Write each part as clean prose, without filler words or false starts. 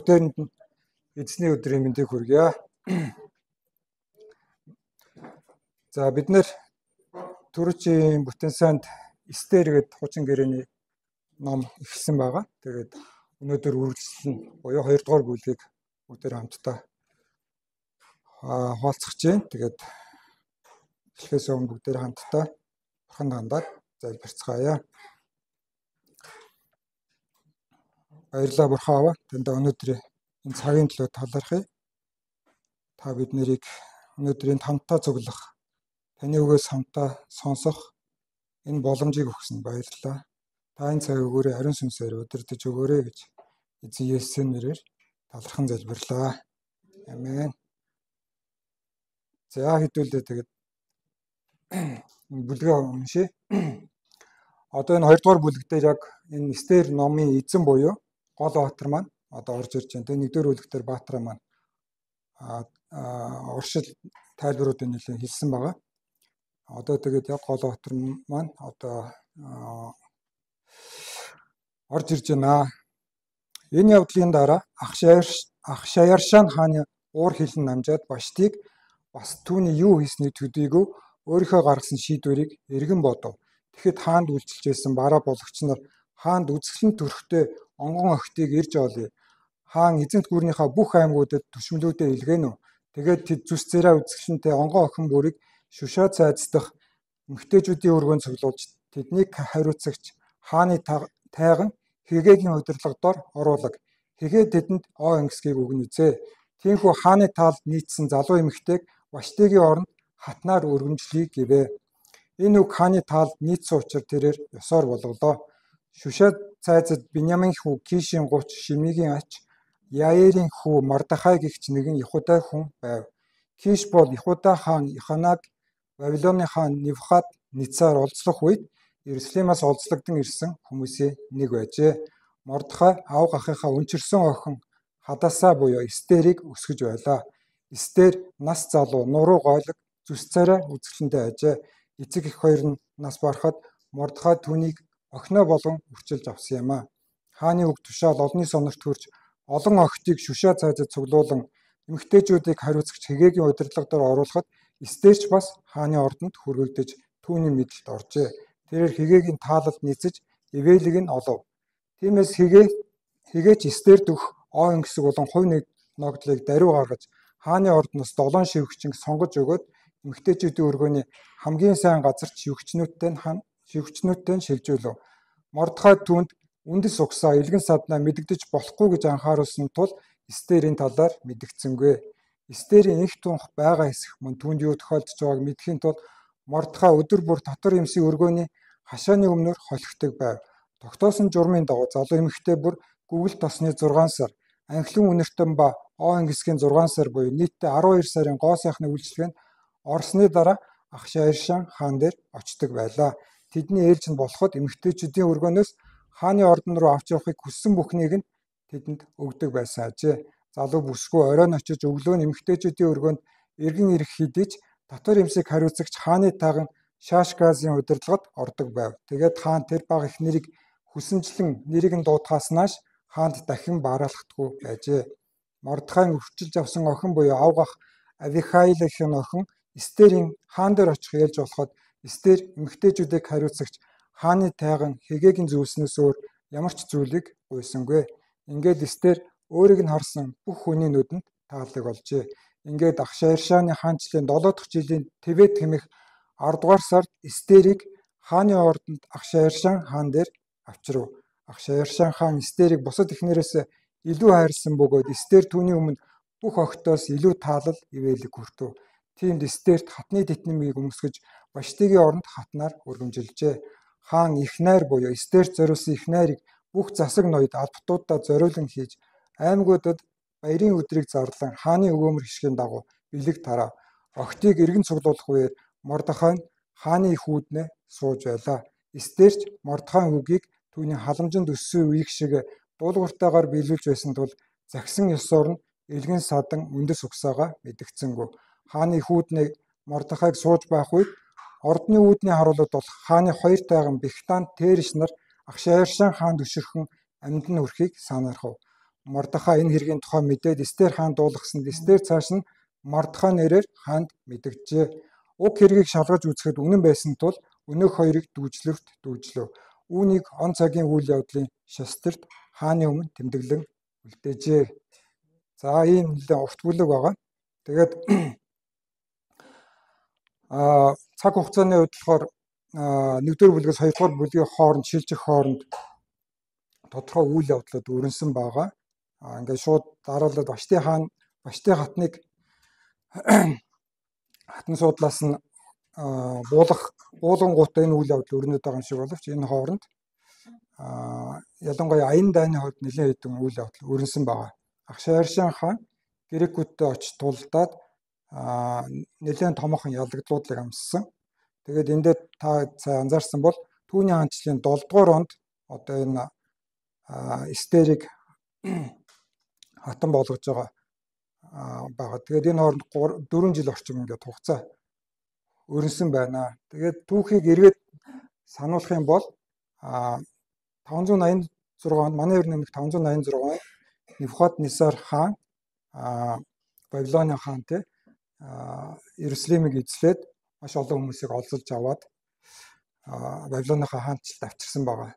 бүгдээрэнд нь эзний өдрийн мэндийг хүргье. За бид нэр Түрүүчийн бүтэн санд Эстер гэдэг хуучин гэрээний ном ихсэн байгаа. Тэгээд өнөөдөр үргэлжлэн буюу 2 дугаар бүлгийг бүгдээр хамтдаа хаалцах чинь. Тэгээд эхлээс өмнө бүгдээр хамтдаа Бурханд хандаад залбирцгаая. Баярлалаа Бурхан Аава, танд өнөөдрийн энэ цагийн төлөө талархъя. Та бид нарыг өнөөдрийн хамтдаа цуглах, таны үгээс хамтдаа сонсох энэ боломжийг өгсөн баярлалаа. Та энэ цаг өгөөрэй, ариун сүнсээр удирдах өгөөрэй гэж эзэн Есүсийн нэрээр талархан залбирлаа. Амен. За хэдүүлээ тэгээд бүлгээ уншъя. Одоо энэ 2 дугаар бүлэг дээр яг энэ Эстер номын эзэн буюу Гол Баатар маань одоо орж ирж байна. Тэгээ 1-р бүлэг дээр Баатар маань уршил тайлбаруудыг нэлээд хэлсэн байгаа. Одоо тэгээд яг Гол Баатар маань одоо орж ирж байна. Энэ явдлын дараа Ахшаяршан хааны уур хилэн намжаад Баштийг бас түүний юу хийснийг төдийгүй өөрийнхөө гаргасан шийдвэрийг эргэн бодов. Тэгэхэд хаанд үйлчилж байсан бараа болгоч нар хаанд үзэсгэлэн төрхтэй онгон охтыг ирж олъё. Хаан эзэнт гүрнийхээ бүх аймагуудад төшмлүүдээ илгээнэ үү. Тэгээд тэд зүс царай үзэсгэлэнтэй онгон охин бүрийг Шушаа цайздах эмэгтэйчүүдийн өргөнд цуглуулж тэднийг хариуцагч хааны тайган Хэгээгийн удирдлага дор оруулаг. Хэгээ тэдэнд оо ангисгийг өгнө үзээ. Тиймээс хааны таалд нийцсэн залуу эмэгтэйг Баштигийн оронд хатнаар өргөмжлөе гэвэ. Энэ үг хааны таалд нийцсэн учраас тэрээр ёсоор болголоо. Шушаа цайзад Биньямин хүү Кишийн гуч Шимигийн ач Яэрийн хүү Мардахай гэгч нэгэн Ихудай хүн байв. Киш бол Ихуда хаан Иханаг Вавилоны хаан Невхад Ницар олзлох үед Иерусалимаас олзлогдсон ирсэн хүмүүсийн нэг байжээ. Мордехай аав гахынхаа өнчирсэн охин Хадасаа буюу Эстерийг өсгөж байлаа. Эстер нас залуу, нуруу гойлог, зүс царай үзэсгэлэнтэй ажээ. Эцэг эх хоёр нь нас барахад Мордехай түүнийг охиноо болгон үрчилж авсан юм а. Хааны үг тушаал олонний сонорт хүрч олон охтыг Шушаа цайзад цуглуулan эмэгтэйчүүдийг хариуцагч Хэгээгийн удирдлага дор оруулахад Эстерч бас хааны ордонд хүргэлдэж түүний мэдэлд оржээ. Тэрээр Хэгээгийн таалалд нийцэж Эвелиг нь олов. Тиймээс Хэгээч Эстерт өгөх оо ангисэг болон хувь ногдлыг даруй гаргаж хааны ордноос 7 шивгчинг сонгож өгөөд эмэгтэйчүүдийн өргөөний хамгийн сайн газарт шивгчнүүдтэй нь шилжүүлв. Мордехай түүнд үндэс угсаа илгэн саднаа мэдэгдэж болохгүй гэж анхааруулсан тул Эстерийн талаар мэдгдсэнгүй. Эстерийн их тунх байгаа хэсэх мөн түүнд юу тохиолдож байгааг мэдхийн тулд Мордехай өдөр бүр татвар эмсийн өргөөний хашааны өмнөр холигдог байв. Тогтоосон журмын дагуу залуу эмэгтэй бүр гүгэл тосны 6 сар, анхлын үнэртэн ба оо ангисгийн 6 сар буюу нийтдээ 12 сарын гоо сайхны үйлчлэгэнд орсны дараа Ахшаяршан хаан дээр очдог байлаа. Тэдний ээлж нь болоход эмэгтэйчүүдийн өргөнөөс хааны ордон руу авч явахыг хүссэн бүхнийг нь тэдэнд өгдөг байсан ажээ. Залуу бүсгүй оройн очиж өглөө нь эмэгтэйчүүдийн өргөнд эргэн ирэх хэдий ч татвар эмсийг хариуцагч хааны тайган Шашгазын удирдлагад ордог байв. Тэгээд хаан тэр баг их нэрийг хүсэнчлэн нэрийг нь дуудахаас нааш хаанд дахин баараалхдаггүй байжээ. Мордехай өвчилж авсан охин буюу авгах Авихайлын охин Эстерийн хаан дээр очих ээлж болоход Эстер эмэгтэйчүүдийг хариуцагч хааны тайган Хэгээгийн зүйлснээс өөр ямар ч зүйлийг гуйсангүй. Ингээд Эстер өөрийг нь харсан бүх хүний нүдэнд таалаг олжээ. Ингээд Ахшаяршаны хаанчлалын 7 дахь жилийн Тэвэт хэмээх 10 дугаар сард Эстерийг хааны ордонд Ахшаяршан хаан дээр авчирв. Ахшаяршан хаан Эстерийг бусад эхнэрээс илүү хайрлсан бөгөөд Эстер түүний өмнө бүх охтоос илүү таалал ивэлэг хүртэв. Тиймд Эстерт хатны тэтнэмийг өмсгөж Баштигийн оронд хатнаар өргөмжилжээ. Хаан их найр буюу Эстерт зориулсан их найрыг бүх засаг ноёд албатуудаа зориулан хийж аймагуудад баярын өдрийг зарлан хааны өгөөмөр хишгийн дагуу бэлэг тарав. Охтыг эргэн цуглуулах үеэр Мордехай хааны их үүднээ сууж байлаа. Эстерч Мордехай үгийг түүний халамжинд өссөн үеиг шиг дуулууртайгаар биелүүлж байсан тул загсан ёсоор нь элгэн садан үндэс угсаагаа мэдгдсэнгүй. Хааны их үүднээ Мордехайг сууж байх үед ордны үүдний харуулууд бол хааны 2 тайган Бигтан Тэрш нар Ахшаяршан хаанд өшөрхөн амьд нь өрхийг санаархав. Мордехай энэ хэргийн тухай мэдээд Эстер хаанд дуулгасанд Эстер цааш нь Мордехай нэрээр хаанд мэдэгджээ. Уг хэргийг шалгаж үзэхэд үнэн байсан тул өнөөх хоёрыг дүүжлэвт дүүжлөв. Үүнийг он цагийн үйл явдлын шастерт хааны өмнө тэмдэглэн үлдээжээ. За ийм нэлээд урт бүлэг байгаа. Тэгээд цаг хугацааны хувьд болохоор 1-р бүлгээс 2-р бүлгийн хооронд шилжих хооронд тодорхой үйл явдлууд өрнөсөн байгаа. Ингээд шууд дараалал Башти хатныг хатан суудлаас нь буулгангуудаа энэ үйл явдал өрнөд байгаа юм шиг боловч энэ хооронд ялангуяа аян дайны хувьд нэлээд хэдэн үйл явдал өрнөсөн байгаа. Ахшааршан хаан грекүүдтэй очиж тулдаад нэлээд томоохон яллагдлуудыг амссан. Тэгээд эндээ та сайн анзаарсан бол түүний хаанчлалын 7 дугаар онд одоо энэ Эстерийг хатан болгож байгаа. Тэгээд энэ хооронд 4 жил орчим ингээд хугацаа өрнөсөн байна. Тэгээд түүхийг эргээд сануулах юм бол 586 онд манай эрдэнэ нэмэх 586 онд Невхаднесар хаан Бабилоны хаан те Иерусалимыг эзлээд маш олон хүмүүсийг олзолж аваад Бабилоныхаа хаанчлалд авчирсан байгаа.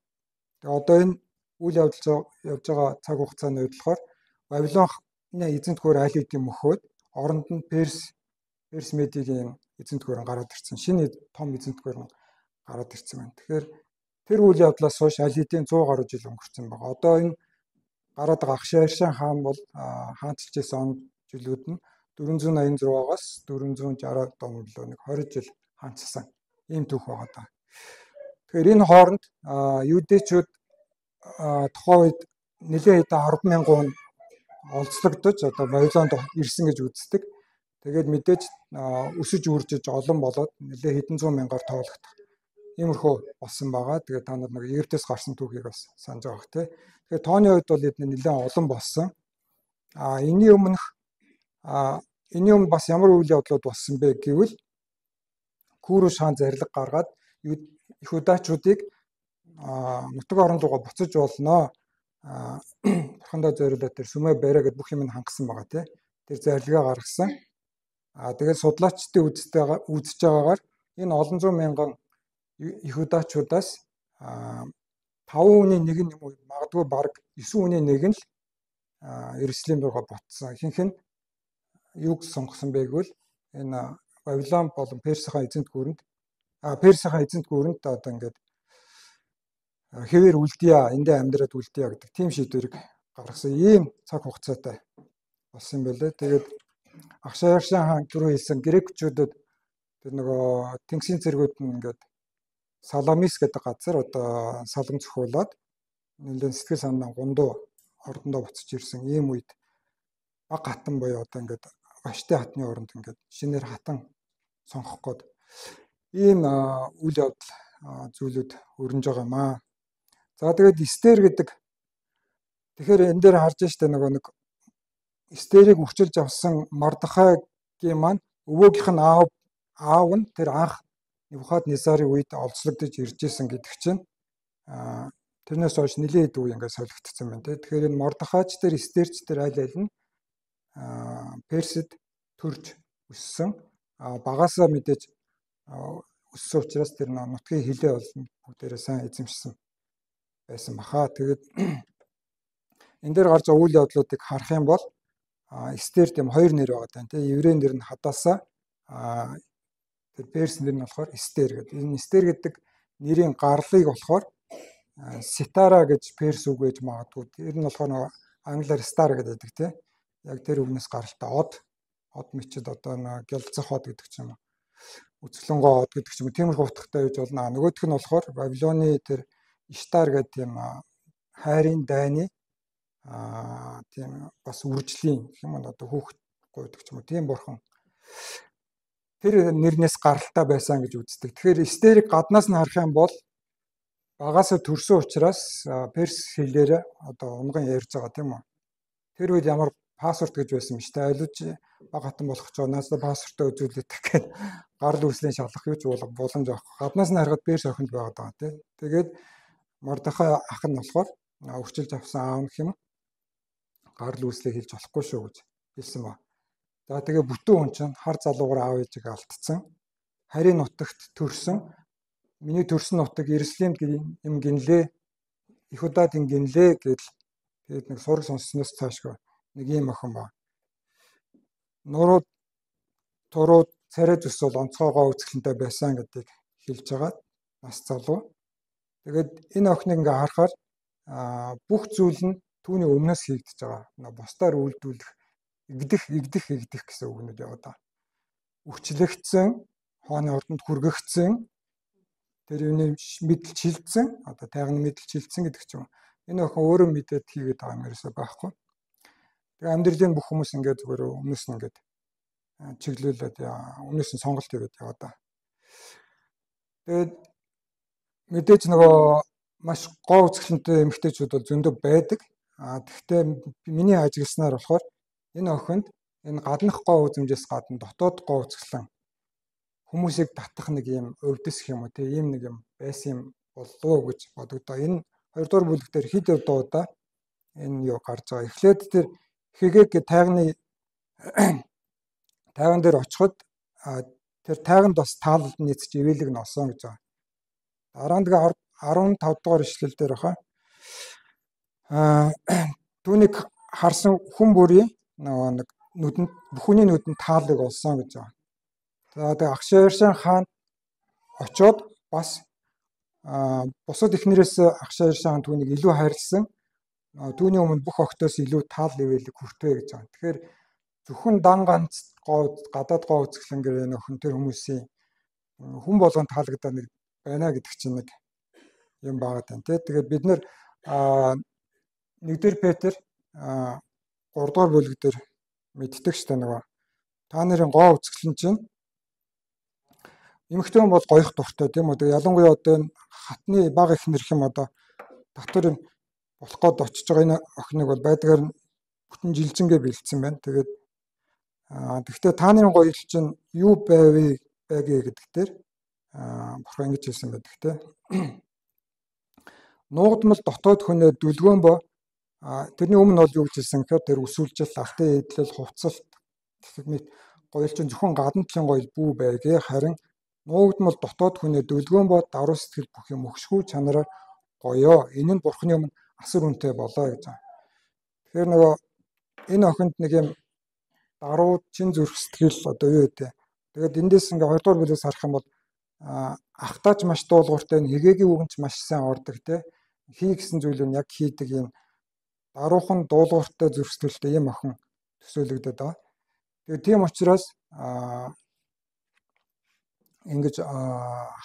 Тэгээ одоо энэ үйл явдал явж байгаа цаг хугацааны үед болохоор Бабилоны эзэнт гүр аль хэдийн мөхөөд оронд нь Перс Медигийн эзэнт гүр гараад ирсэн. Шинэ том эзэнт гүр гараад ирсэн байна. Тэгэхээр тэр үйл явдлаас хойш аль хэдийн 100 гаруй жил өнгөрцөн байгаа. Одоо энэ гараад байгаа Ахшааршан хаан бол хаанчилж байсан он жилүүд нь 486-аас 460 он билүү нэг 20 жил хаанчсан. Ийм түүх байгаа даа. Тэгэхээр энэ хооронд юудэчүүд тухайн үед нэлээд хэдэн 10,000 хүн олзлогдож одоо Бабилонд ирсэн гэж үздэг. Тэгээд мэдээж өсөж үржиж олон болоод нэлээд хэдэн зуун мянгаар тоологдох. Иймэрхүү болсон байгаа. Тэгээд та нар нэг Египтээс гарсан түүхийг бас санаж байгаа те. Тэгэхээр тооны хувьд бол эдгээр нэлээд олон болсон. Энийн өмнө бас ямар үйл явдлууд болсон бэ гэвэл Күүрүш хаан зарлиг гаргаад Иудачуудыг нутаг орон руугаа буцаж болно. Бурхандаа зориулаад тэр сүмээ бариа гэд бүх юм хангасан байгаа тий. Тэр зарлигаа гаргасан. Тэгээд судлаачдын үзэж байгаагаар энэ олон зуун мянган Иудачуудаас 5/1 нь юм уу магадгүй баг 9/1 нь л Иерусалим руугаа буцсан. Ихэнх нь юуг сонгосон бэ гэвэл энэ Бабилон болон Персийн эзэнт гүрэнд одоо ингээд хэвээр үлдъя, эндээ амьдраад үлдъя гэдэг тийм шийдвэрийг гаргасан ийм цаг хугацаатай болсон юм байлээ. Тэгээд Ахшааршан хаан түрүү хэлсэн грекчүүдэд тэр нөгөө тэнгисийн цэргүүд нь ингээд Саламис гэдэг газар одоо салам зохиулаад нэлээд сэтгэл санаа гундуу ордондоо буцаж ирсэн ийм үед баг хатан буюу одоо ингээд Башти хатны оронд ингээд шинээр хатан сонгох гээд ийм үйл явдал зүйлүүд өрнөж байгаа юм аа. За тэгээд Эстер гэдэг тэгэхээр энэ дээр харж штэ нөгөө нэг Эстерийг өвчилж авсан Мордехайгийн маань өвөөгийнх нь аав нь тэр анх Невхаднесарын үед олзлогдож ирж исэн гэдэг чинь тэрнээс хойш нэлээд үе ингээд солигдсон байна. Тэгэхээр энэ Мордехайч тэр Эстерч тэр аль нь Персид төрж өссөн. Багасаа мэдээж өссөн учраас тэр нутгийн хилээ бол бүгдээрээ сайн эзэмшсэн байсан баха. Тэгээд энэ дээр гарч байгаа үйл явдлуудыг харах юм бол Эстер тийм хоёр нэр байгаа тань тий. Еврей нэр нь Хадаса тэр Перс нэр нь болохоор Эстер гэдэг. Энэ Эстер гэдэг нэрийн гарлыг болохоор Ситара гэж Перс үг гэж магадгүй. Тэр нь болохоор англиар Star гэдэг тий. Яг тэр үгнээс гаралтай од мичэд одоо гялцах од гэдэг ч юм уу. Үцгэлэнгоо од гэдэг ч юм уу. Тиймэрхүү утгатай байж болно. Нөгөөх нь болохоор Бабилоны тэр Иштар гэдэг тийм хайрын дайны тийм бас үржлийн юм одоо хүүхдгүй гэдэг ч юм уу. Тийм бурхан тэр нэрнээс гаралтай байсан гэж үздэг. Тэгэхээр Эстерийг гаднаас нь харах юм бол багасаа төрсөн учраас Перс хэлээр одоо унган ярьж байгаа тийм үү. Тэр үед ямар пассворд гэж байсан юм шүү дээ. Алиж баг хатан болох ч наасаа пассвортоо үзүүлээд гэхэд гарал үүслийн шалгах юу ч боломж авах. Гаднаас нь харахад Перс охинд байгаад байгаа тийм. Тэгээд Мордехай ах нь болохоор өвчилж авсан аав гэх юм. гарал үүслээ хийж болохгүй шүү гэж хэлсэн ба. За тэгээ бүтэн хүн чинь хар залуугаар аав ээжийг алдсан. Харийн нутагт төрсөн. Миний төрсөн нутаг Иерусалимд юм гинлээ. Их удаад юм гинлээ гэдэл тэгээд нэг сураг сонссноос цаашгүй нэг юм охин ба. Нуруу туруу царай зүс бол онцгойгоо үзэсгэлэнтэй байсан гэдгийг хэлж байгаа. Нас залуу. Тэгээд энэ охиныг ингээ харахаар бүх зүйл нь түүний өмнөөс хийгдэж байгаа. Бусдаар үйлдүүлэх, игдэх гэсэн үгнүүд яваад байгаа. Өвчлөгдсөн, хооны ордонд хүргэгдсэн, тэр юуны мэдл шилжсэн, одоо тайгны мэдл шилжсэн гэдэг ч юм. Энэ охин өөрөө мэдээд хийгээд байгаа юм ерөөсөй байхгүй. Тэгээ амьдралын бүх хүмүүс ингээд зүгээр өмнөөс нь ингээд чиглүүлээд өмнөөс нь сонголт хийгээд яваад байгаа. Тэгээд мэдээж нөгөө маш гоо үзэсгэлэнтэй эмэгтэйчүүд бол зөндөө байдаг. Тэгэхдээ миний ажигласнаар болохоор энэ охинд энэ гаднах гоо үзмжээс гадна дотоод гоо үзэсгэлэн хүмүүсийг татах нэг юм өвдөс гэх юм уу тийм нэг юм байсан юм болов гэж бодогдоо. Энэ 2 дугаар бүлэг дээр хэд удаа энэ юу гарч байгаа. Эхлээд тэр Хэгэг тайгны тайван дээр очиход тэр тайганд бас таалалд нийцж ивэлэг носон гэж байгаа. Дараа нь тэгээ 15 дугаар ишлэл дээр баха. Түүнийг харсан хүн бүрийн нэг нүдэнд бүхний нүдэнд таалыг олсон гэж байгаа. За тэгээ Ахшаершан хаан очоод бас бусад эхнэрээс Ахшаершан түүнийг илүү хайрлсан. Түүний өмнө бүх огтоос илүү таал ивэлэг хүртвэ гэж байгаа. Тэгэхээр зөвхөн дан ганц гадаад гоо үзэсгэлэнгээр энэ охин тэр хүмүүсийн хүн болгон таалагдаад нэг байна гэдэг чинь нэг юм байгаа тань тий. Тэгээд бид нэр 1-р Петр 3 дугаар бүлэг дээр мэддэг штэ нөгөө та нарын гоо үзэсгэлэн чинь эмэгтэй хүн бол гоёх дуртай тийм үү. Тэгээд ялангуяа одоо энэ хатны баг эхнэр хэм одоо татвар болох гээд очиж байгаа энэ охиныг бол байдгаар бүтэн жилжингээ бэлдсэн байна. Тэгээд тэгвэл та нарын гоё ил чинь юу байвэ гэдэг дээр бурхан ингэж хэлсэн байдаг те. Нуугдмал дотоод хүнээ дүлгөөн бо тэрний өмнө бол юу гэж хэлсэн гэхээр тэр өсвөлжил, алтан эдлэл, хувцалт гэх мэт гоёл чинь зөвхөн гадна талын гоёл бүү байгээ харин нуугдмал дотоод хүнээ дүлгөөн бо даруй сэтгэл бүх юм өгшгүй чанараар гоёо. Энэ нь бурханы өмнө асар үнэтэй болоо гэж байгаа. Тэгэхээр нөгөө энэ охинд нэг юм даруй чин зүрх сэтгэл одоо юу гэдэг. Тэгээд эндээс ингээ 2 дугаар бүлгээс харах юм бол ахтаач маш дуулууртай Хэгэгийн үгэнч маш сайн ордог те. Хий гэсэн зүйл нь яг хийдэг юм даруухан дуулууртай зүрх сэтгэлтэй юм охин төсөөлөгдөд байгаа. Тэгээд тийм учраас ингэж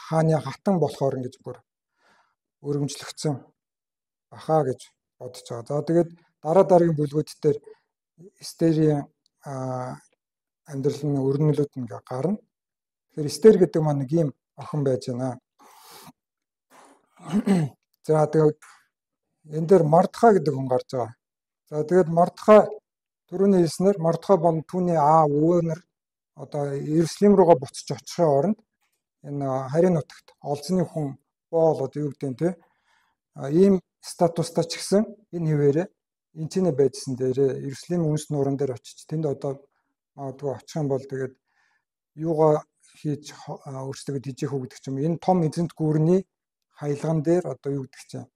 хааны хатан болохоор ингэж бүр өргөмжлөгдсөн бахаа гэж бодож байгаа. За тэгээд дараагийн бүлгүүд дээр Эстерийн амьдрал нь өрнөлүүд ингээ гарна. Тэгэхээр Эстер гэдэг маань нэг юм охин байж байна. За тэгээд энэ дээр Мордехай гэдэг хүн гарч байгаа. За тэгээд Мордехай түрүүний хэлснээр Мордехай бол түүний аав өвөөнөр одоо Иерусалим руугаа буцаж очихын оронд энэ харийн нутагт олзны хүн боолоод юу гэдэг те ийм статустай ч гэсэн энэ хിവэрэ энэ ч нэ байжсэн дээрээ Иерусалим үнс нууран дээр очиж тэнд одоо магадгүй очих юм бол тэгээд юугаа хийж өөрсдөө хийжих үү гэдэг ч юм. Энэ том эзэнт гүрний хаялган дээр одоо юу гэдэг чинь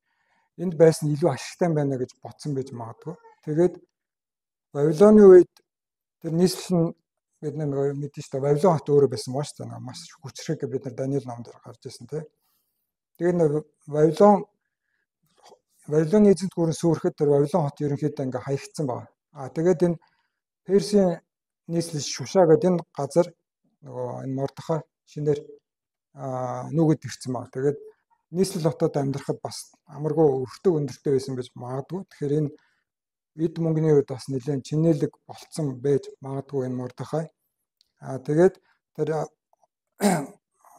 энд байсан илүү ашигтай байна гэж бодсон байж магадгүй. Тэгээд Вавилоны үед тэр нийслэл нь бид нэг мэдэн шүү дээ. Вавилон хот өөрөө байсан маа шүү дээ. Маш хүчрэг бид нар Даниэл ном дээр гарч ирсэн тий. Тэгээд нэг Вавилоны эзэнт гүрэн сүрэхэд тэр Вавилон хот ерөнхийдөө ингээ хаягдсан байна. Тэгээд энэ Персийн нийслэл Шушаа гэдэг энэ газар нөгөө энэ Мордехай шинээр нүгэд ирсэн байна. Тэгээд нийслэл хотод амьдрахад бас амаргүй өртөг өндөртэй байсан гэж магадгүй. Тэгэхээр энэ эд мөнгөний үед бас нэлээд чинэлэг болцсон байж магадгүй энэ Мордехай. Тэгээд тэр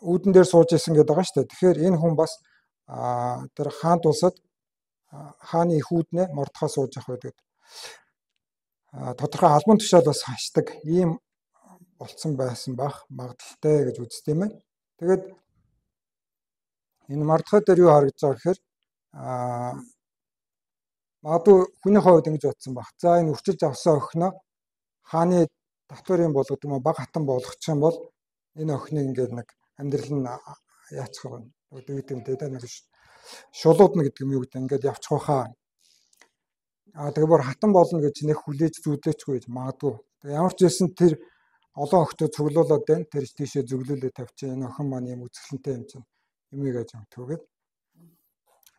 үүдэн дээр сууж исэн гэдэг байгаа шүү дээ. Тэгэхээр энэ хүн бас тэр хаант улсад хааны их үүднээ Мордехай сууж явах байдаг. Тодорхой албан тушаал бас хашдаг ийм болцсон байсан бах магадaltaй гэж үздэг юм байна. Тэгээд энэ Мордехай дээр юу харагдаж байгаа гэхээр Магадгүй хүний хувьд ингэж бодсон баг. За энэ үрчилж авсан охиноо хааны татвар юм болгох юм баг хатан болгочих юм бол энэ охиныг ингээд нэг амьдрал нь яачих вэ? Гэдэг юм дээ нэг шулуудна гэдэг юм юу гэдэг ингээд явчих واخаа. Тэгээ бүр хатан болно гэж нэг хүлээж зүудлээчгүй гэж магадгүй. Тэгээ ямар ч байсан тэр олон охтод цуглуулад байна. Тэр тийшээ зөвлөлөө тавьчих. Энэ охин маань юм үзэсгэлэнтэй юм чинь юмыг аж юм түүгээд.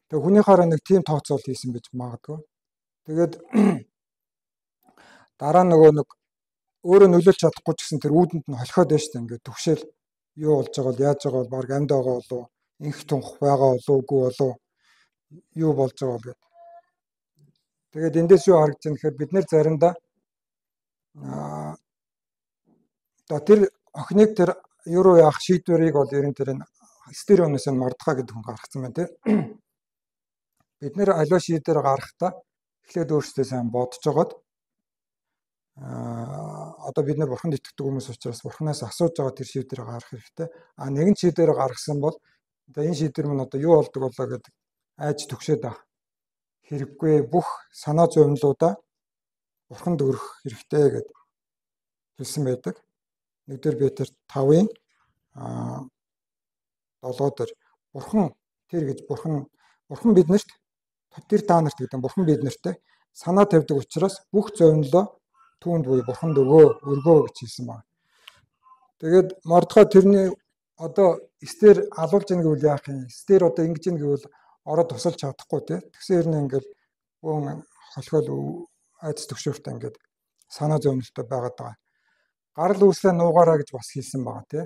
Тэгээ хүнийхаараа нэг тим тооцоол хийсэн байж магадгүй. Тэгээд дараа нөгөө нэг өөрөө нөлөөлж чадахгүй ч гэсэн тэр үүдэнд нь холхиод байж та ингээд төгшөөл юу болж байгаа бол яаж байгаа бол баг амьд байгаа болов инх тунх байгаа болов үгүй болов юу болж байгаа бол гэдэг. Тэгээд эндээс юу харагдаж байна гэхээр бид нэр заримдаа одоо тэр охиныг тэр юу руу яах шийдвэрийг бол ер нь тэр стереоноос нь мордхаа гэдэг хүн гаргацсан байна тий. Бид нэр аливаа шийдвэр гаргахдаа эхлээд өөрсдөө сайн бодож жагаад одоо бид нар бурханд итгэдэг хүмүүс учраас бурханаас асууж байгаа тэр шийдвэрийг гаргах хэрэгтэй. Нэгэн шийдвэрийг гаргасан бол одоо энэ шийдвэр минь одоо юу болдог болоо гэдэг айж төгшөөд авах хэрэггүй бүх санаа зовнилуудаа бурханд өргөх хэрэгтэй гэд хэлсэн байдаг. 1-р Петр 5-ын 7 дээр бурхан тэр гэж бурхан биднэрт тэр та нарт гэдэг бурхан биднэртээ санаа тавьдаг учраас бүх зовнилоо түүнд буюу бурханд өргөө гэж хэлсэн байна. Тэгээд Мордхай тэрний одоо Эстер алуулж ийн гэвэл яах юм? Эстер одоо ингэж ийн гэвэл ороод тусалж чадахгүй тий. Тэгсэн хэрнээ ингээл гон холхол айц төгшөөртэй ингээд санаа зовнилтой байгаад байгаа. Гарал үүслээ нуугаараа гэж бас хэлсэн байгаа тий.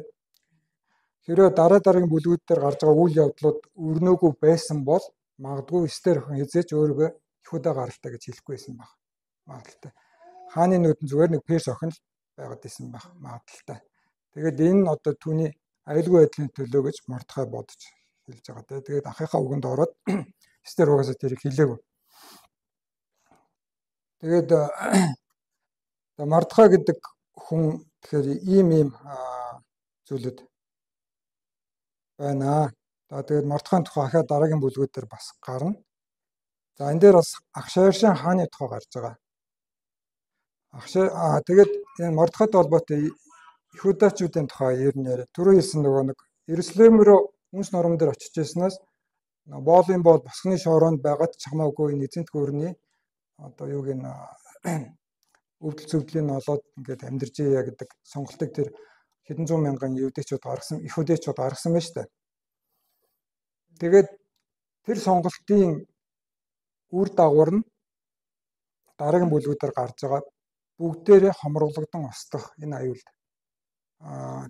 Хэрвээ дараагийн бүлгүүд дээр гарч байгаа үйл явдлууд өрнөөгүй байсан бол магадгүй Эстер охин хизээч өөрийгөө Ихудаа гаралтай гэж хэлэхгүй байсан баг. Магадaltaй. Хааны нүдэн зүгээр нэг перс охин л байгаад исэн баг магадaltaй. Тэгээд энэ одоо түүний аюулгүй байдлын төлөө гэж Мордхай бодож хэлж байгаа. Тэгээд анхынхаа үгэнд ороод Эстер угаасаа тэрийг хэлээгүй. Тэгээд Мордхай гэдэг хүн тэгэхээр ийм зүйлүүд байна. Тэгээд Мордхайн тухай ахаа дараагийн бүлгүүд дээр бас гарна. За энэ дээр бас Ахшаершин хааны тухай гарч байгаа. Тэгээд энэ Мордхайтай холбоотой Иудачуудын тухай ер нь яриа. Түрүү хэлсэн нөгөө нэг Иерусалим руу үнс норон дээр очиж яснаас боолын боол босгоны шороонд байгаад чамаагүй энэ эзэнт гүрний одоо юуг энэ өвдөл зөвдлийн олоод ингээд амьдарч яа гэдэг сонголтыг тэр хэдэн зуун мянган Иудачууд гаргасан, Иудачууд гаргасан байна шүү дээ. Тэгээд тэр сонголтын үр дагавар нь дараагийн бүлгүүдээр гарч байгаа бүгдээрээ хомруулагдсан устгах энэ аюулд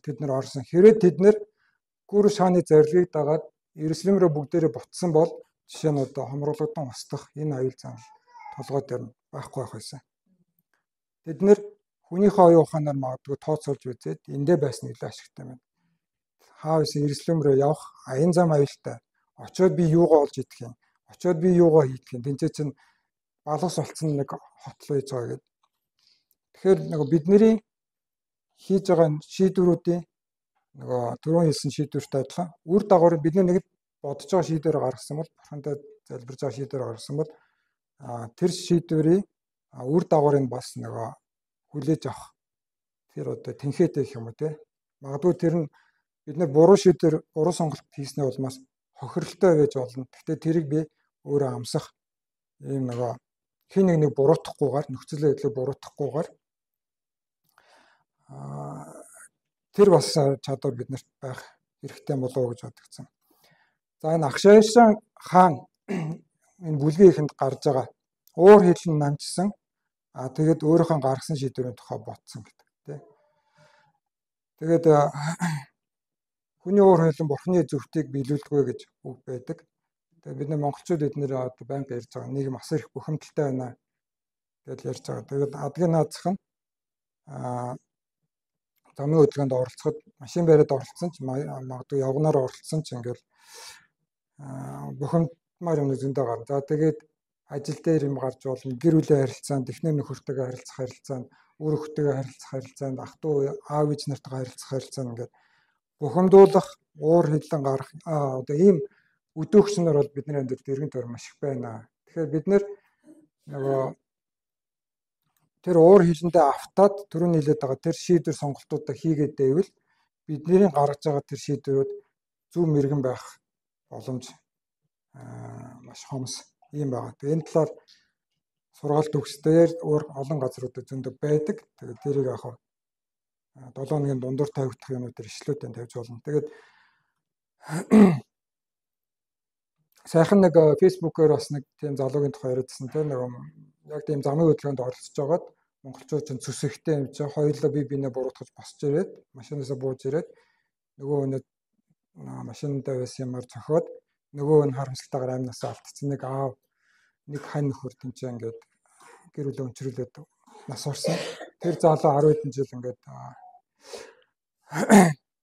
тэд нар орсон. Хэрвээ тэд нар Курш хааны зорилгыг дагаад Иерусалим руу бүгдээрээ буцсан бол жишээ нь одоо хомруулагдсан устгах энэ аюул зам толгой дээр байхгүй байх байсан. Тэд нэр хүнийхээ оюун ухаанаар магадгүй тооцоолж үзээд эндээ байсан илүү ашигтай байна. Хаавс Иерусалим руу явах аян зам аюултай. Очоод би юугаа олж идэх юм? Очоод би юугаа хийх юм? Тэнцээ чинь балус болцсон нэг хотлоо хийж байгаа гэдэг. Тэгэхээр нөгөө бидний хийж байгаа шийдвэрүүдийн нөгөө түрүүн хэлсэн шийдвэртэй адилхан үр дагавар бидний нэг бодож байгаа шийдвэр гаргасан бол бурхантай залбирж байгаа шийдвэр гаргасан бол тэр шийдвэрийн үр дагаврыг бас нөгөө хүлээж авах тэр одоо тэнхээтэй гэх юм уу те магадгүй тэр нь бид нар буруу шийдвэр буруу сонголт хийснээ улмаас хохирлтой байж болно. Гэхдээ тэрийг би өөрөө амсах ийм нөгөө хин нэг буруутахгүйгээр нөхцөл байдлыг буруутахгүйгээр тэр бас чадвар биднэрт байх хэрэгтэй болов уу гэж бодогдсон. За энэ Ахшаершин хаан энэ бүлгийн ихэнд гарч байгаа уур хэлэн намжсан тэгээд өөрийнхөө гаргасан шийдвэрийн тухай бодсон гэдэг тийм. Тэгээд хүний уур хэлэн бурхны зөвхтийг биелүүлдэг гэж үг байдаг. Тэгээд бид нар монголчууд эднэр одоо байнга ярьж байгаа нийгэм асар их бухимдалтай байна гэж ярьж байгаа. Тэгээд адгийн наазах нь замын хөдөлгөөнд оролцоход машин бариад оролцсон ч магадгүй явгнаар оролцсон ч ингээл бухимдмаар юм зөндөө гарна. За тэгээд ажил дээр юм гарч болно, гэр бүлийн харилцаанд, эхнэр нөхөртэйгээ харилцах харилцаанд, үр хүүхдтэйгээ харилцах харилцаанд, ах トゥ аав ээж нартайгаа харилцах харилцаанд ингээд бухимдуулах, уур хэлэн гарах одоо ийм өдөөгч нар бол бидний амьдралд эргэн тойрон маш их байна. Тэгэхээр бид нэр нөгөө тэр уур хилэндээ автаад түрүүний хэлээд байгаа тэр шийдвэр сонголтуудаа хийгээд байвал бидний гаргаж байгаа тэр шийдвэрүүд зөв мэрэгэн байх боломж маш хомс юм байна. Тэгээ энэ талаар сургаалт төгсдөр олон газруудад зөндөө байдаг. Тэгээд тэрийг яг 7 хоногийн дундуур тавигдах юмнууд төр ишлүүдээр тавьж болно. Тэгээд сайхан нэг фэйсбүүкээр бас нэг тийм залуугийн тухай яриадсан тийм нэг яг тийм замын хөдөлгөөнд оролцож байгаад монголчууд ч зүсэхтэй юм чи хоёулаа бие буруутгаж босч ирээд машинаасаа бууж ирээд нөгөө өнөд машиндаа байсан юмар цохоод нөгөө нь харамсалтайгаар амнасаа алдсан нэг аав нэг хань нөхөр тэнцээ ингээд гэр бүлээ өнчрүүлээд нас орсон. Тэр залуу 10 хэдэн жил ингээд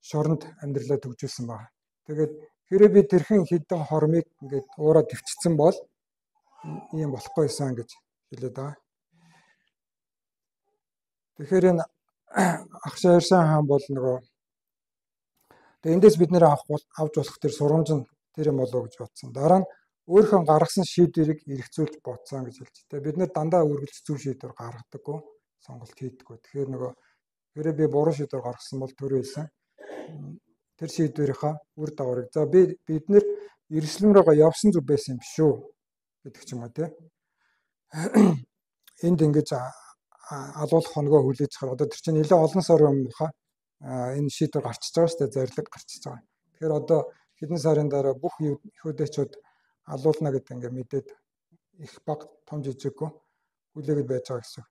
шоронд амьдралаа төгжүүлсэн байна. Тэгээд хэрэг би тэрхэн хідэн хормыг ингээд уураа төвчсөн бол ийм болохгүй байсан гэж хэлээд байгаа. Тэгэхээр энэ Ахшаа Яршан хаан бол нөгөө тэгээ эндээс бид нэр авч болох тэр сурамж нь тэр юм болов гэж бодсон. Дараа нь өөрийнхөө гаргасан шийдвэрийг эргцүүлж бодсон гэж хэлж. Тэгээ бид нэр дандаа үргэлж зөв шийдвэр гаргадаггүй, сонголт хийдэггүй. Тэгэхээр нөгөө хэрэг би буруу шийдвэр гаргасан бол төрөөсөн. Тэр шийдвэрийнхаа үр дагаврыг за бид нэр эрсэлэн рүүгээ явсан зүг байсан юм биш үү гэдэг ч юм уу тий. Энд ингэж алуулах хоногоо хүлээж чаар одоо тэр чинь нэлээд олон сарын өмнөхөө энэ шийдвэр гарчиж байгаа шүү дээ, зарлиг гарчиж байгаа. Тэгэхээр одоо хэдэн сарын дараа бүх хөдөөчүүд алуулна гэдэг ингээд мэдээд их баг том жижиггүй хүлээгээд байж байгаа гэсэн.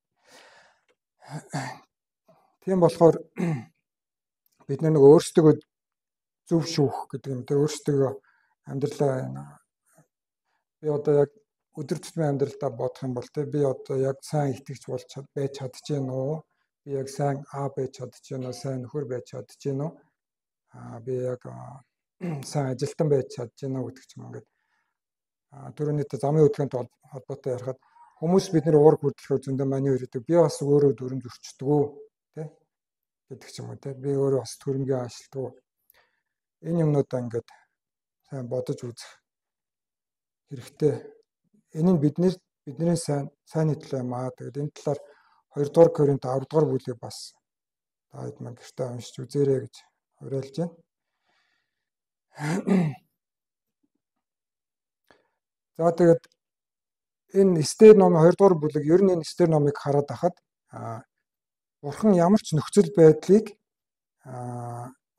Тийм болохоор бид нэг өөрсдөө зөв шүүх гэдэг юм. Тэр өөрсдөө амьдралаа би одоо яг өдөр тутмын амьдралдаа бодох юм бол би одоо яг сайн итгэж болж байж чадчихэв үү? Би яг сайн аа байж чадчихэв үү? Сайн нөхөр байж чадчихэв үү? Би яг сайн ажилтан байж чадчихэв үү гэдэг ч юм ингээд түрүүний замын хөдөлгөөнт холбоотой ярихад хүмүүс бид нэр уур хөдөлгөөн зөндөө маний өрөдөг. Би бас өөрөө дүрм зөрчдөг тий гэдэг ч юм уу тий. Би өөрөө бас төрөмгийн аашилдаг. Энэ юмнуудаа ингээд сайн бодож үзэх хэрэгтэй. Энэ нь бидний сайн төлөө юм аа. Тэгээд энэ талаар 2 дугаар Коринт 10 дугаар бүлгийг бас та хэд маань гэртээ уншиж үзээрэй гэж уриалж байна. За тэгээд энэ Эстер номын 2 дугаар бүлэг ер нь энэ Эстер номыг хараад ахад Бурхан ямар ч нөхцөл байдлыг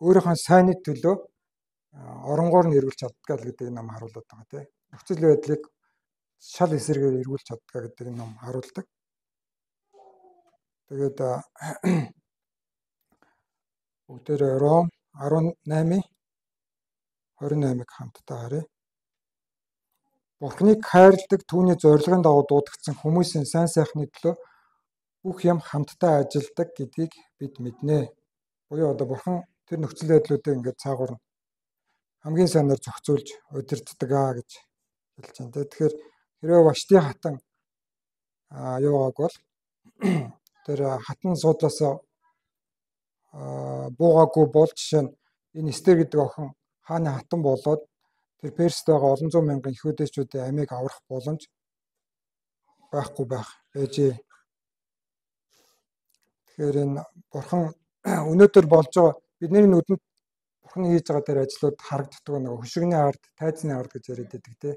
өөрийнхөө сайнны төлөө оронгоор нь эргүүлж чаддаг гэдэг ном харуулдаг байгаа тийм. Нөхцөл байдлыг шал эсрэгээр эргүүлж чаддаг гэдэг ном харуулдаг. Тэгээд бүгдээр Ром 18:28-ыг хамтдаа харъя. Бурханыг хайрладаг түүний зорилгын дагуу дуудагдсан хүмүүсийн сайн сайхны төлөө бүх юм хамтдаа ажилдаг гэдгийг бид мэднэ. Буюу одоо Бурхан тэр нөхцөл байдлуудыг ингээд цаагуур нь хамгийн сайнаар зохицуулж удирддаг гэж хэлж байна. Тэгэхээр хэрвээ Вашти хатан явааг бол тэр хатан суудлаас буугаагүй бол жишээ нь энэ Эстер гэдэг охин хааны хатан болоод тэр Перст байгаа олон зуун мянган их хөдөөчүүдийн амийг аврах боломж байхгүй байжээ. Тэгэхээр энэ Бурхан өнөөдөр болж байгаа бидний нүдэнд Бурхан хийж байгаа тэр ажлууд харагддаг нэг хөшигний ард, тайзны ард гэж яриад байдаг тийм.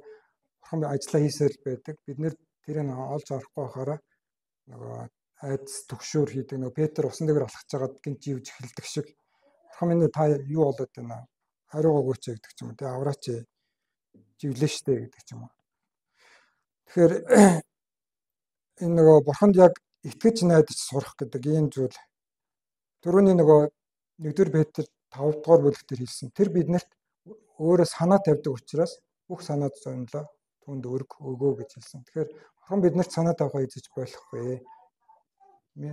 Бурхан ажиллаа хийсээр байдаг. Бид нэр тэрийг олж харахгүй байхаараа нөгөө айдас төгшөөр хийдэг нөгөө Петр усан дээр алхаж байгаад гинт живж эхэлдэг шиг Бурхан минь та юу болоод байна? Хариугаагүй ч гэдэг ч юм уу тийм авраач живлээ штэ гэдэг ч юм уу. Тэгэхээр энэ нөгөө Бурханд яг итгэж найдаж сурах гэдэг ийм зүйл түрүүний нөгөө 1-р Петр 5 дугаар бүлэг дээр хэлсэн. Тэр биднэрт өөрөө санаа тавьдаг учраас бүх санаад зовнилоо түнд өрг өгөө гэж хэлсэн. Тэгэхээр Бурхан биднэрт санаа тавихаа эзэж болохгүй.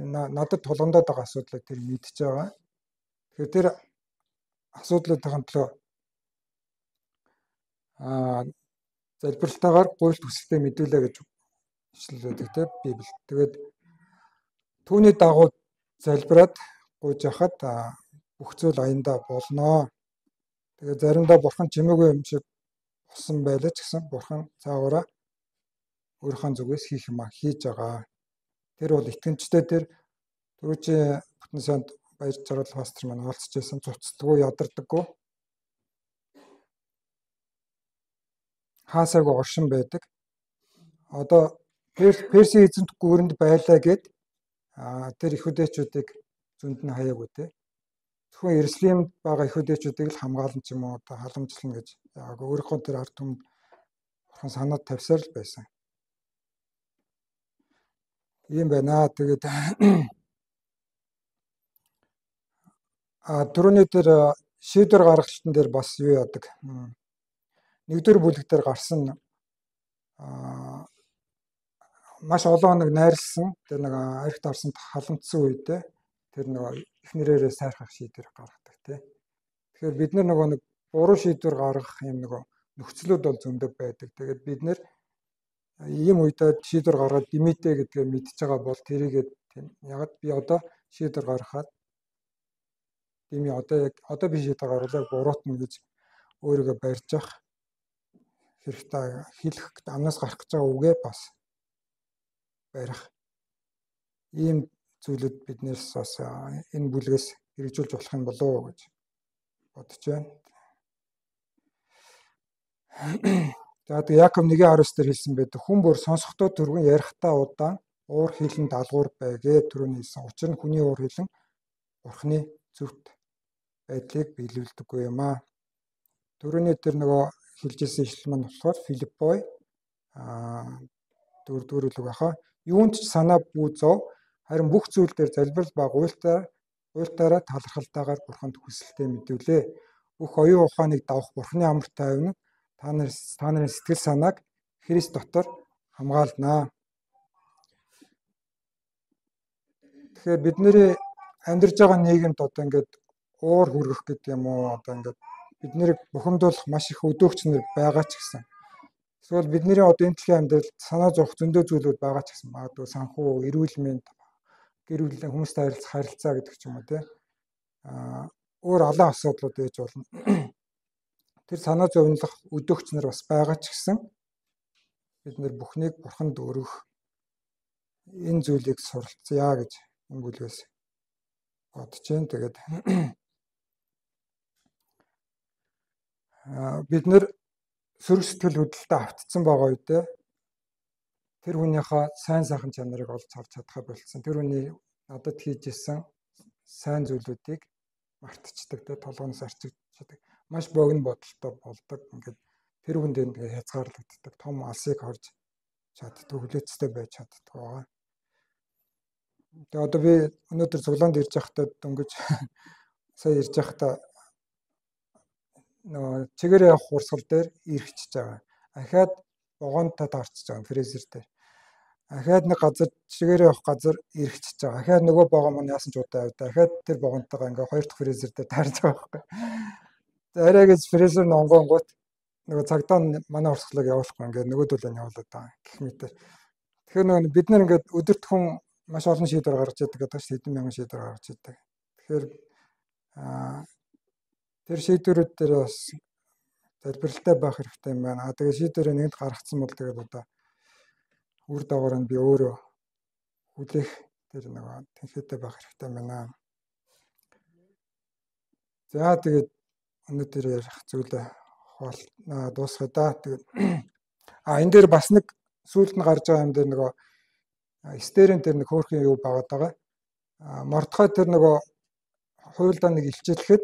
Надад тулгамдаад байгаа асуудлыг тэр мэдж байгаа. Тэгэхээр тэр асуудлуудын төлөө залбиралтайгаар гуйлт хүсэлтэд мэдүүлээ гэж ишлэлдэг тийм Библи. Тэгээд түүний дагуу залбираад гуйж яхад бүх зүйл аяндаа болноо. Тэгээд заримдаа Бурхан чимээгүй юм шиг болсон байлаа ч гэсэн Бурхан цаагаараа өөрийнхөө зүгээс хийх юм хийж байгаа. Тэр бол итгэмжтэй тэр түрүүчийн бүтэн санд баяр жаргал пастор маань олцож байсан цуцдаггүй ядардаггүй хаасаагүй оршин байдаг. Одоо Персийн эзэнт гүрэнд байлаа гэд тэр ихүдэчүүдийг зөнд нь хаяагүй те. Зөвхөн Иерусалимд байгаа ихүдэчүүдийг л хамгаална ч юм уу одоо халамжлна гэж яг өөрийнхөө тэр ард түмэнд бурхан санаад тавьсаар л байсан. Ийм байна. Тэгээд түрүүний тэр шийдвэр гаргалтын дээр бас юу яадаг. Нэгдүгээр бүлэг дээр гарсан маш олон нэг найрлсан тэр нэг архит орсонд халамжсан үедээ тэр нэг их нэрээрээ сайрхах шийдвэр гаргадаг тий. Тэгэхээр бид нар нэг буруу шийдвэр гаргах юм нөхцлүүд бол зөндөө байдаг. Тэгээд бид нэр ийм үедээ шийдвэр гаргаад димитэ гэдгээ мэдж байгаа бол тэрийгээ яг би одоо шийдвэр гаргахад дими одоо би шийдвэр гаргалаа буруутна гэж өөрийгөө барьж явах хэрэгтэй. Хэлэх амнаас гарах гэж байгаа үгээ бас барих. Ийм зүйлүүд биднээс бас энэ бүлгээс хэрэгжүүлж болох юм болоо гэж бодож байна. За тэгээ Яков 1:19 дээр хэлсэн байдаг. Хүн бүр сонсохдоо түргэн ярихдаа удаан уур хилэн даалгавар байгээ түрүүний хэлсэн. Учир нь хүний уур хилэн бурхны зөвхт байдлыг биелүүлдэггүй юм аа. Түрүүний тэр хэлжсэн ишлэл маань болохоор Филиппой 4-р бүлэг баха. Юунд ч санаа бүү зов харин бүх зүйл дээр залбирал ба гуйлтаараа талархалтайгаар бурханд хүсэлтэй мэдүүлээ. Бүх оюун ухааныг давах бурхны амар тайван та нарын сэтгэл санааг Христ дотор хамгаалнаа. Тэгэхээр бидний амьдарч байгаа нийгэмд одоо ингээд уур хүргэх гэдэг юм уу одоо ингээд биднийг бухимдуулах маш их өдөөгч нар байгаа ч гэсэн. Эсвэл бидний одоо энэ дэлхийн амьдралд санаа зовох зөндөө зүйлүүд байгаа ч гэсэн магадгүй санхүү, эрүүл мэнд, гэр бүлийн хүмүүстэй харилцаа гэдэг ч юм уу те. Өөр олон асуудлууд ээж болно. Тэр санаа зовнилох өдөөгч нар бас байгаа ч гэсэн бид нэр бүхнийг бурханд өргөх энэ зүйлийг суралцъя гэж энэ бүлгээс бодож байна. Тэгээд бид нэр сөрөг сэтгэл хөдлөлтөд автцсан байгаа үедээ тэр хүнийхээ сайн сайхан чанарыг олж харж чадхаа болцсон. Тэр хүний надад хийж исэн сайн зүйлүүдийг мартчихдаг, толгоноос арчигддаг. Маш богино бодолтой болдог. Ингээд тэр хүнд ингээд хязгаарлагддаг. Том алсыг харж чаддаг, хүлээцтэй байж чаддаг байгаа. Тэгээ одоо би өнөөдөр цуглаанд ирж байхдаа дөнгөж сая ирж байхдаа чигээрээ явах хурсгал дээр ирчихэж байгаа. Ахаад вагонтой таарчиж байгаа фрезер дээр. Ахаад нэг газар чигээрээ явах газар ирчихэж байгаа. Ахаад нөгөө вагон маань яасан ч удаа явдаа. Ахаад тэр вагонтойгоо ингээ хоёр дахь фрезер дээр таарж байгаа байхгүй. За арайгаж фрезер нонгонгууд нөгөө цагдаа манай урсгалыг явуулахгүй ингээ нөгөөдөлөө явуулаад байгаа гэх мэтэр. Тэгэхээр нөгөө бид нар ингээ өдөрт хүн маш олон шийдвэр гаргаж яадаг гэдэг чинь хэдэн мянган шийдвэр гаргаж яадаг. Тэгэхээр тэр шийдвэрүүд дээр бас залбиралтай байх хэрэгтэй юм байна. Тэгээ шийдвэрээ нэгд гаргацсан бол тэгээд одоо үр дагавар нь би өөрөө хүлээх тэр нэг тэнхээтэй байх хэрэгтэй юм байна. За тэгээд өнөөдөр ярих зүйлээ дуусгая да. Тэгээд энэ дээр бас нэг сүүлд нь гарч байгаа юм дээр нөгөө Эстерийн тэр нэг хөөрхөн юу байгаад байгаа. Мордхой тэр нөгөө хуйлдаа нэг илчилэхэд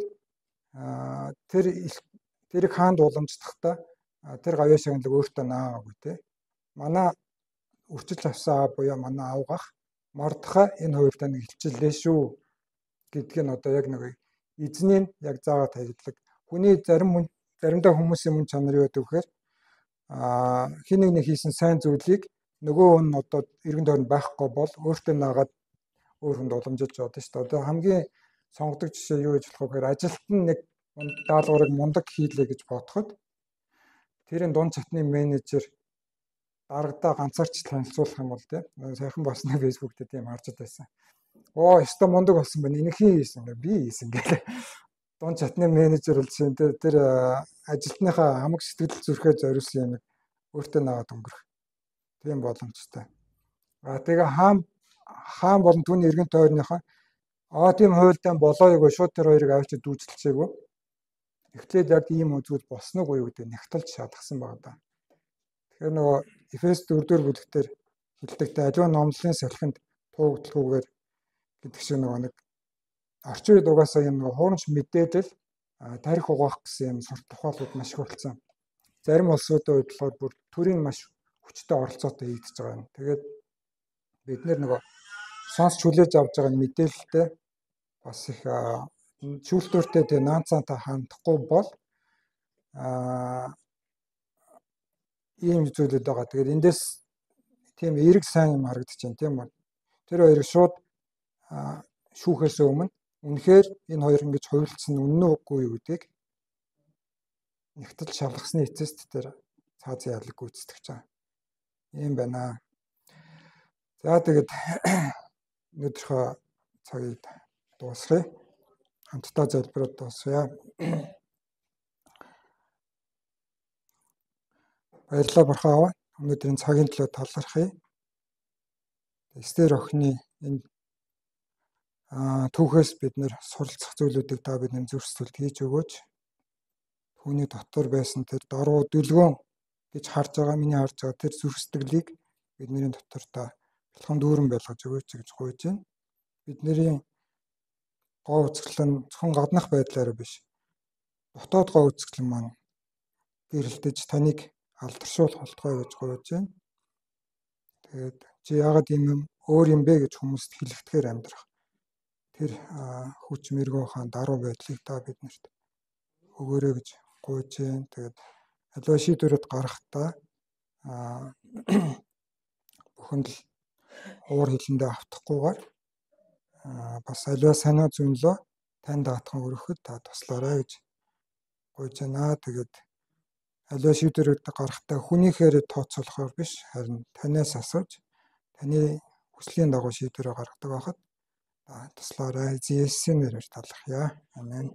тэрийг хаанд уламжлахдаа тэр гавьяа шагналыг өөртөө наагаагүй те. Манай үрчил авсан буюу манай авгах Мордхой энэ хуйлдаа нэг илчиллээ шүү гэдг нь одоо яг нэг эзнийг яг заагаад хаягдлаг. Хүний заримдаа хүмүүсийн мөн чанар юу гэдэг вэхээр хин нэг хийсэн сайн зүйлийг нөгөө хүн одоо эргэн тойронд байхгүй бол өөртөө наагаад өөр хүнд уламжилж байгаа шүү дээ. Одоо хамгийн сонгодог жишээ юу гэж болох вэ гэхээр ажилт нь нэг даалгаврыг мундаг хийлээ гэж бодоход тэрийн дунд чатны менежер дарагдаа ганцаарч танилцуулах юм бол тийм сайхан басны фэйсбүүк дээр тийм харж байсан. Оо, өстой мундаг болсон байна. Энийг хин хийсэн гэ би хийсэн гэлээ. Дунд чатны менежер бол чинь тэр ажилтныхаа хамаг сэтгэл зүрхээ зориулсан юм өөртөө наагаад өнгөрөх. Тийм боломжтой. Тэгээ хаан болон түүний эргэн тойрныхоо тийм хуйлтай болоо юу шууд тэр хоёрыг авчид дүүцэлцээгүй. Эхлээд яг ийм зүйл болсон уу юу гэдэг нэгтэлж шалгасан байна да. Тэгэхээр нөгөө Эфес 4-р бүлэгтэр хэлдэгтэй аливаа номлолын салхинд туугдлгүйгээр гэдэг шиг нөгөө нэг орчин үед угаасаа юм нөгөө хуурамч мэдээлэл тарих угаах гэсэн юм сурт тухайлууд маш их болсон. Зарим улсуудын хувьд болохоор бүр төрийн маш хүчтэй оролцоотой хийгдэж байгаа юм. Тэгээд бид нөгөө сонсч хүлээж авч байгаа мэдээлэлтэй бас их шүүлтүүртэй тэг наанцаантай хандахгүй бол ийм зүйлүүд байгаа. Тэгээд эндээс тийм эерэг сайн юм харагдаж байна тийм үү. Тэр хоёрыг шууд шүүхээс өмнө үнэхээр энэ хоёр ингэж хувилцсан үнэн үгүй юу гэдгийг нэгтэл шалгасны эцэст тэр цаазын ядлаг гүйцэтгэж байгаа. Ийм байна. За тэгээд өнөөдрийнхөө цагийг дуусгая. Хамтдаа залбираад дуусгая. Баярлалаа бурхан аваа. Өнөөдрийн цагийн төлөө талархъя. Эстер охины энэ түүхээс бид нэр суралцах зүйлүүдийг та бидний зүрх сэтгэлд хийж өгөөч. Түүний дотор байсан тэр доруу дүлгөөн гэж харж байгаа миний харж байгаа тэр зүрх сэтгэлийг бидний дотор та бэлхэн дүүрэн байлгаж өгөөч гэж гуйж байна. Бидний гоо үзэсгэлэн зөвхөн гаднах байдлаараа биш. Дотоод гоо үзэсгэлэн маань гэрэлтэж таныг алдаршуулах болтугай гэж гуйж байна. Тэгээд чи яагаад юм өөр юм бэ гэж хүмүүст хэлэхдээ амьдрах. Тэр хүч мэрэгэн хаан даруй байдлыг та биднэрт өгөөрэй гэж гуйж байна. Тэгээд аливаа шийдвэрүүд гаргахдаа бүхэн л уур хилэндээ автахгүйгээр бас аливаа санаа зүйнлөө тань даатхан өргөхөд та туслаарай гэж гуйж байна. Тэгээд аливаа шийдвэрүүд гаргахдаа хүнийхээр тооцоолохоор биш харин танаас асууж таны хүслийн дагуу шийдвэрээ гаргадаг байхад туслаарай. Есүсийн нэрээр талархъя. Амен.